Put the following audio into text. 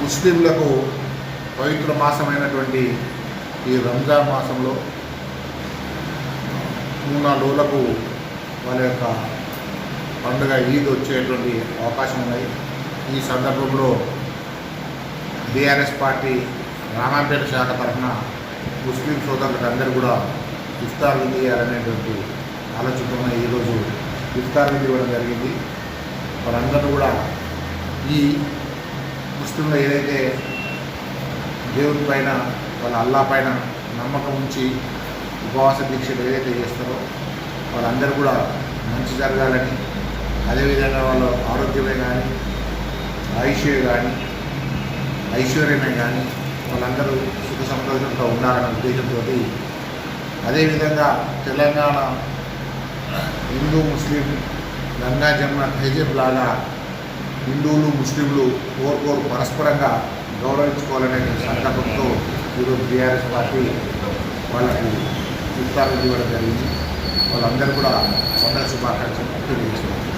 ముస్లింలకు పవిత్ర మాసమైనటువంటి ఈ రంజాన్ మాసంలో 3-4 రోజులకు వాళ్ళ యొక్క పండుగ ఈద్ వచ్చేటువంటి అవకాశం ఉన్నాయి. ఈ సందర్భంలో బీఆర్ఎస్ పార్టీ రామాంపేట శాఖ తరఫున ముస్లిం సోదరులకు అందరూ కూడా ఇఫ్తార్ విందు చేయాలనేటువంటి ఆలోచనతో ఈరోజు ఇఫ్తార్ విందు ఇవ్వడం జరిగింది. వాళ్ళందరూ కూడా ఈ ముస్లింలు ఏదైతే దేవుని పైన వాళ్ళ అల్లా పైన నమ్మకం ఉంచి ఉపవాస దీక్షలు ఏదైతే చేస్తారో వాళ్ళందరూ కూడా మంచి జరగాలని, అదేవిధంగా వాళ్ళ ఆరోగ్యమే కానీ ఐశ్వర్యమే కానీ వాళ్ళందరూ సుఖ సంతోషంతో ఉండాలనే ఉద్దేశంతో, అదేవిధంగా తెలంగాణ హిందూ ముస్లిం గంగా జమున తహజీబ్ లాగా హిందువులు ముస్లింలు కోరుకోరు పరస్పరంగా గౌరవించుకోవాలనే సంకల్పంతో ఈరోజు బీఆర్ఎస్ పార్టీ వాళ్ళకి ఇఫ్తార్ ఇవ్వడం జరిగింది. వాళ్ళందరూ కూడా పండుగ శుభాకాంక్షలు తెలియజేస్తున్నారు.